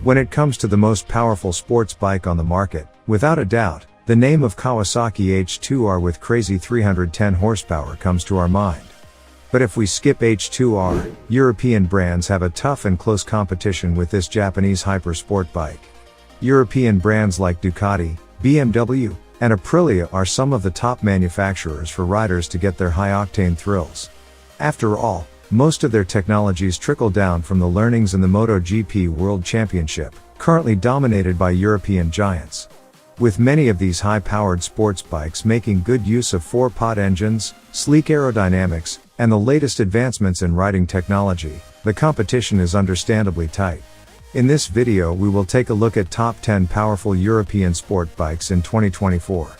When it comes to the most powerful sports bike on the market, without a doubt, the name of Kawasaki H2R with crazy 310 horsepower comes to our mind. But if we skip H2R, European brands have a tough and close competition with this Japanese hyper-sport bike. European brands like Ducati, BMW, and Aprilia are some of the top manufacturers for riders to get their high-octane thrills. After all, most of their technologies trickle down from the learnings in the MotoGP World Championship, currently dominated by European giants. With many of these high-powered sports bikes making good use of 4-pot engines, sleek aerodynamics, and the latest advancements in riding technology, the competition is understandably tight. In this video we will take a look at top 10 powerful European sport bikes in 2024.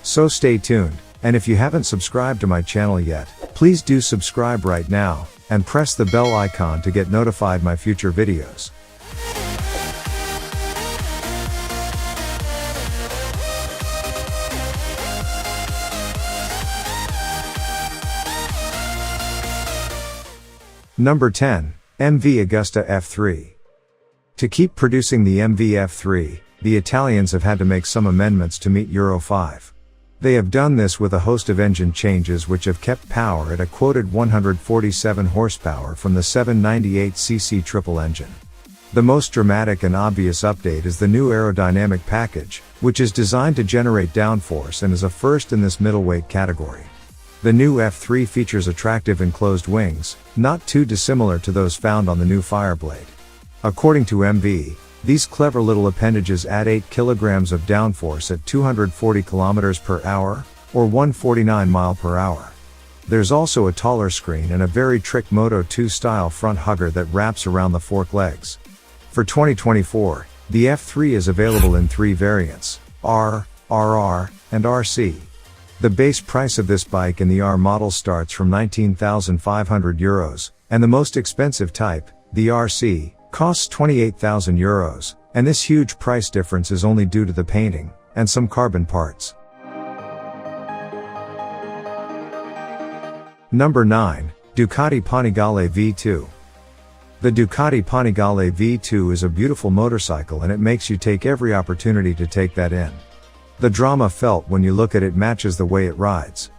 So stay tuned, and if you haven't subscribed to my channel yet, please do subscribe right now, and press the bell icon to get notified my future videos. Number 10. MV Agusta F3. To keep producing the MV F3, the Italians have had to make some amendments to meet Euro 5. They have done this with a host of engine changes which have kept power at a quoted 147 horsepower from the 798cc triple engine. The most dramatic and obvious update is the new aerodynamic package, which is designed to generate downforce and is a first in this middleweight category. The new F3 features attractive enclosed wings, not too dissimilar to those found on the new Fireblade. According to MV, these clever little appendages add 8 kilograms of downforce at 240 km per hour, or 149 mph. There's also a taller screen and a very trick Moto2 style front hugger that wraps around the fork legs. For 2024, the F3 is available in 3 variants, R, RR, and RC. The base price of this bike in the R model starts from €19,500, and the most expensive type, the RC, costs €28,000, and this huge price difference is only due to the painting, and some carbon parts. Number 9. Ducati Panigale V2. The Ducati Panigale V2 is a beautiful motorcycle and it makes you take every opportunity to take that in. The drama felt when you look at it matches the way it rides.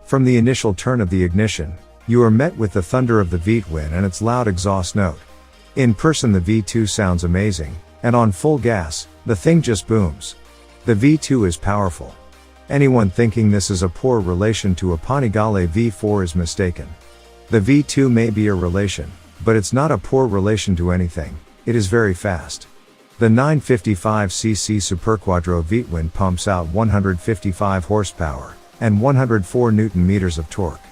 From the initial turn of the ignition, you are met with the thunder of the V-twin and its loud exhaust note. In person the V2 sounds amazing, and on full gas, the thing just booms. The V2 is powerful. Anyone thinking this is a poor relation to a Panigale V4 is mistaken. The V2 may be a relation, but it's not a poor relation to anything, it is very fast. The 955cc Superquadro V-twin pumps out 155 horsepower, and 104 Nm of torque.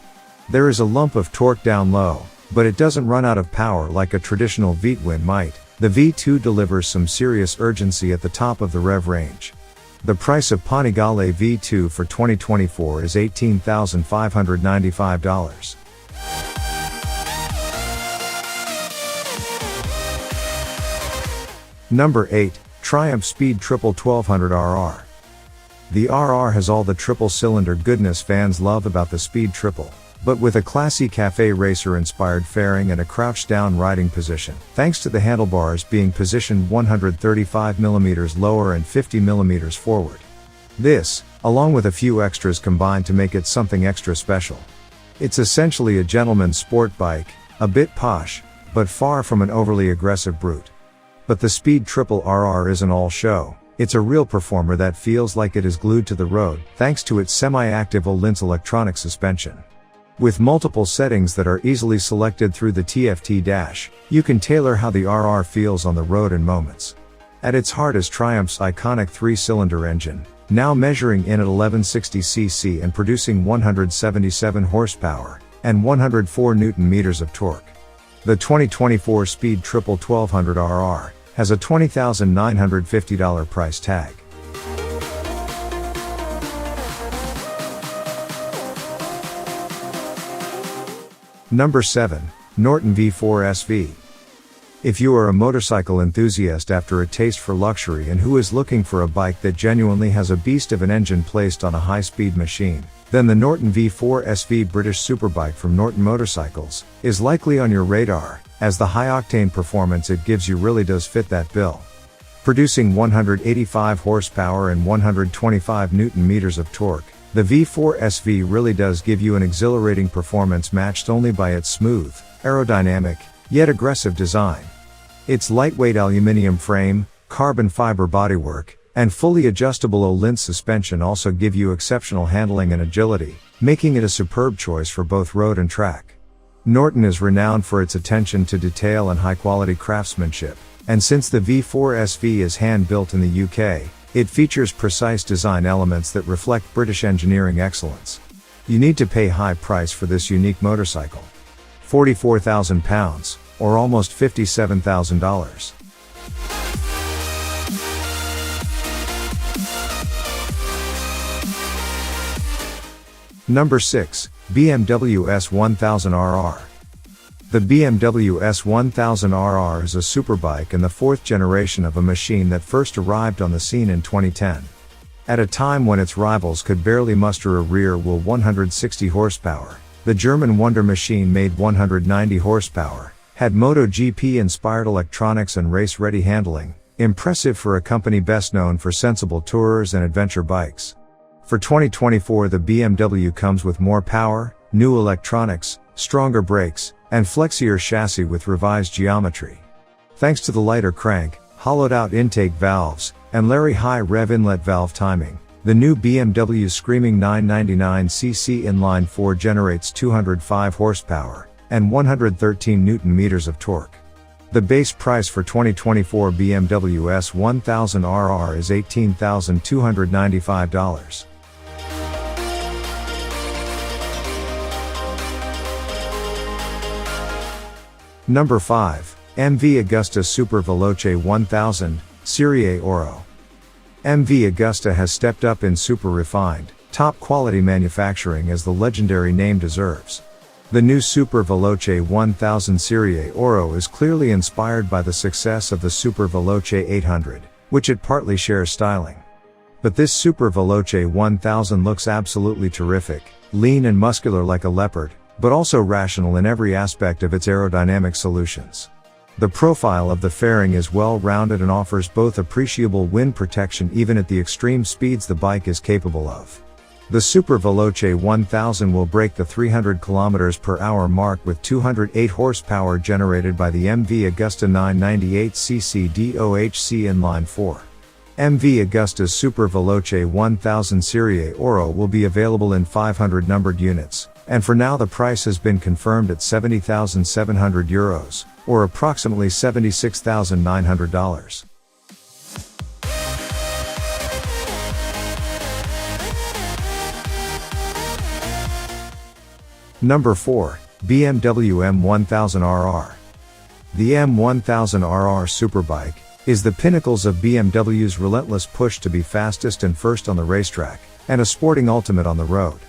There is a lump of torque down low, but it doesn't run out of power like a traditional V-twin might. The V2 delivers some serious urgency at the top of the rev range. The price of Panigale V2 for 2024 is $18,595. Number 8. Triumph Speed Triple 1200 RR. The RR has all the triple-cylinder goodness fans love about the Speed Triple, but with a classy cafe racer-inspired fairing and a crouched-down riding position, thanks to the handlebars being positioned 135 mm lower and 50 mm forward. This, along with a few extras, combine to make it something extra special. It's essentially a gentleman's sport bike, a bit posh, but far from an overly aggressive brute. But the Speed Triple RR isn't all show, it's a real performer that feels like it is glued to the road, thanks to its semi-active Öhlins electronic suspension. With multiple settings that are easily selected through the TFT dash, you can tailor how the RR feels on the road in moments. At its heart is Triumph's iconic 3-cylinder engine, now measuring in at 1160cc and producing 177 horsepower, and 104 Nm of torque. The 2024 Speed Triple 1200 RR has a $20,950 price tag. Number 7. Norton V4 SV. If you are a motorcycle enthusiast after a taste for luxury and who is looking for a bike that genuinely has a beast of an engine placed on a high-speed machine, then the Norton V4 SV British superbike from Norton Motorcycles is likely on your radar, as the high-octane performance it gives you really does fit that bill. Producing 185 horsepower and 125 Nm of torque, the V4 SV really does give you an exhilarating performance matched only by its smooth, aerodynamic, yet aggressive design. Its lightweight aluminum frame, carbon fiber bodywork, and fully adjustable Öhlins suspension also give you exceptional handling and agility, making it a superb choice for both road and track. Norton is renowned for its attention to detail and high-quality craftsmanship, and since the V4 SV is hand-built in the UK, it features precise design elements that reflect British engineering excellence. You need to pay high price for this unique motorcycle. £44,000, or almost $57,000. Number 6, BMW S1000RR. The BMW S1000RR is a superbike and the fourth generation of a machine that first arrived on the scene in 2010. At a time when its rivals could barely muster a rear-wheel 160 horsepower, the German Wonder Machine made 190 horsepower, had MotoGP-inspired electronics and race-ready handling, impressive for a company best known for sensible tourers and adventure bikes. For 2024 the BMW comes with more power, new electronics, stronger brakes, and flexier chassis with revised geometry. Thanks to the lighter crank, hollowed-out intake valves, and Larry high rev inlet valve timing, the new BMW Screaming 999cc inline 4 generates 205 horsepower and 113 Nm of torque. The base price for 2024 BMW S1000RR is $18,295. Number 5, MV Agusta Super Veloce 1000, Serie Oro. MV Agusta has stepped up in super refined, top quality manufacturing as the legendary name deserves. The new Super Veloce 1000 Serie Oro is clearly inspired by the success of the Super Veloce 800, which it partly shares styling. But this Super Veloce 1000 looks absolutely terrific, lean and muscular like a leopard, but also rational in every aspect of its aerodynamic solutions. The profile of the fairing is well-rounded and offers both appreciable wind protection even at the extreme speeds the bike is capable of. The Super Veloce 1000 will break the 300 km/h mark with 208 horsepower generated by the MV Agusta 998cc DOHC inline 4. MV Agusta's Super Veloce 1000 Serie Oro will be available in 500 numbered units, and for now the price has been confirmed at €70,700, or approximately $76,900. Number 4, BMW M1000RR. The M1000RR Superbike is the pinnacles of BMW's relentless push to be fastest and first on the racetrack, and a sporting ultimate on the road.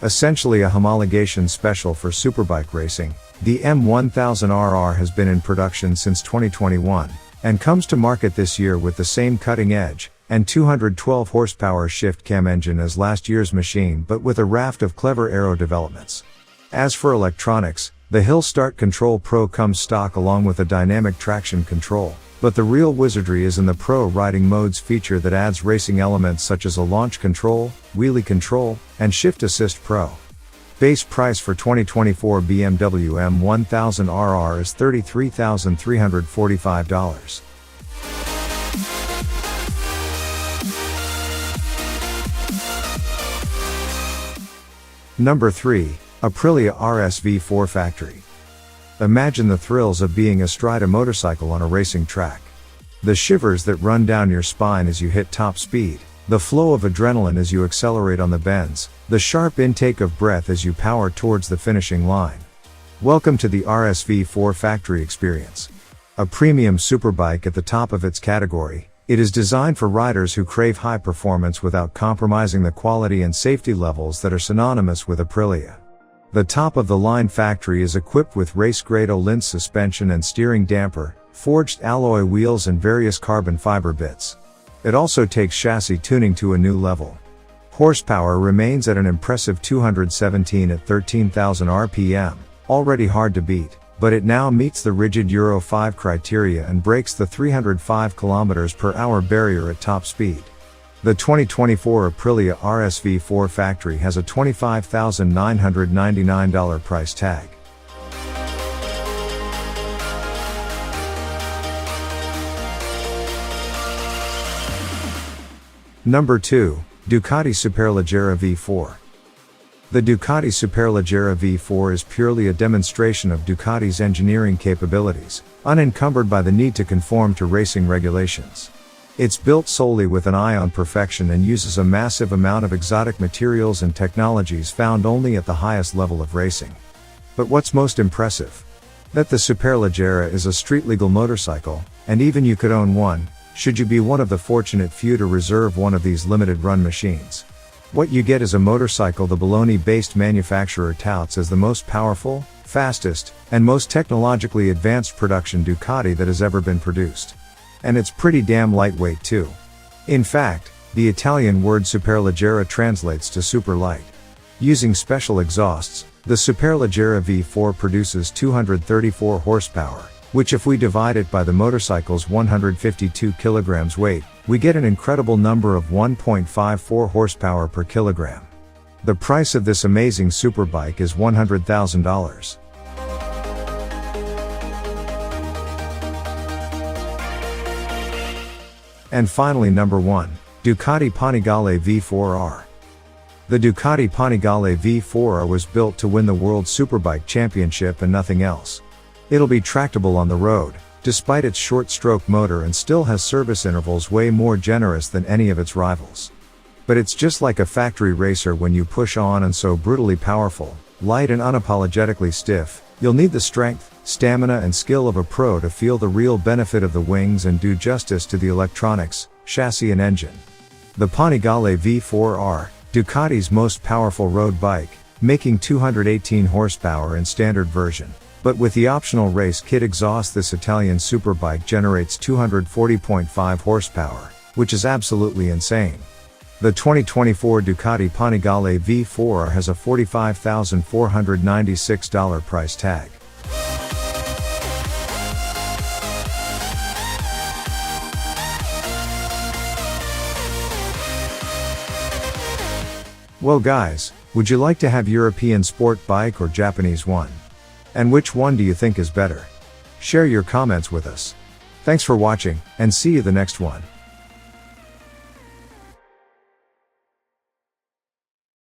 Essentially a homologation special for superbike racing, the M1000RR has been in production since 2021, and comes to market this year with the same cutting-edge, and 212 horsepower shift cam engine as last year's machine but with a raft of clever aero developments. As for electronics, the Hill Start Control Pro comes stock along with a dynamic traction control, but the real wizardry is in the Pro Riding Modes feature that adds racing elements such as a launch control, wheelie control, and Shift Assist Pro. Base price for 2024 BMW M1000RR is $33,345. Number 3, Aprilia RSV4 Factory. Imagine the thrills of being astride a motorcycle on a racing track. The shivers that run down your spine as you hit top speed, the flow of adrenaline as you accelerate on the bends, the sharp intake of breath as you power towards the finishing line. Welcome to the RSV4 Factory experience. A premium superbike at the top of its category, it is designed for riders who crave high performance without compromising the quality and safety levels that are synonymous with Aprilia. The top-of-the-line factory is equipped with race-grade Öhlins suspension and steering damper, forged alloy wheels and various carbon fiber bits. It also takes chassis tuning to a new level. Horsepower remains at an impressive 217 at 13,000 RPM, already hard to beat, but it now meets the rigid Euro 5 criteria and breaks the 305 km/h barrier at top speed. The 2024 Aprilia RSV4 factory has a $25,999 price tag. Number 2, Ducati Superleggera V4. The Ducati Superleggera V4 is purely a demonstration of Ducati's engineering capabilities, unencumbered by the need to conform to racing regulations. It's built solely with an eye on perfection and uses a massive amount of exotic materials and technologies found only at the highest level of racing. But what's most impressive? That the Superleggera is a street-legal motorcycle, and even you could own one, should you be one of the fortunate few to reserve one of these limited-run machines. What you get is a motorcycle the Bologna-based manufacturer touts as the most powerful, fastest, and most technologically advanced production Ducati that has ever been produced. And it's pretty damn lightweight too. In fact, the Italian word Superleggera translates to super light. Using special exhausts, the Superleggera V4 produces 234 horsepower, which if we divide it by the motorcycle's 152 kilograms weight, we get an incredible number of 1.54 horsepower per kilogram. The price of this amazing superbike is $100,000. And finally, number 1, Ducati Panigale V4R. The Ducati Panigale V4R was built to win the World Superbike Championship and nothing else. It'll be tractable on the road, despite its short-stroke motor, and still has service intervals way more generous than any of its rivals. But it's just like a factory racer when you push on, and so brutally powerful, light and unapologetically stiff, you'll need the strength, stamina and skill of a pro to feel the real benefit of the wings and do justice to the electronics, chassis and engine. The Panigale V4R, Ducati's most powerful road bike, making 218 horsepower in standard version. But with the optional race kit exhaust, this Italian superbike generates 240.5 horsepower, which is absolutely insane. The 2024 Ducati Panigale V4R has a $45,496 price tag. Well guys, would you like to have European sport bike or Japanese one? And which one do you think is better? Share your comments with us. Thanks for watching, and see you the next one.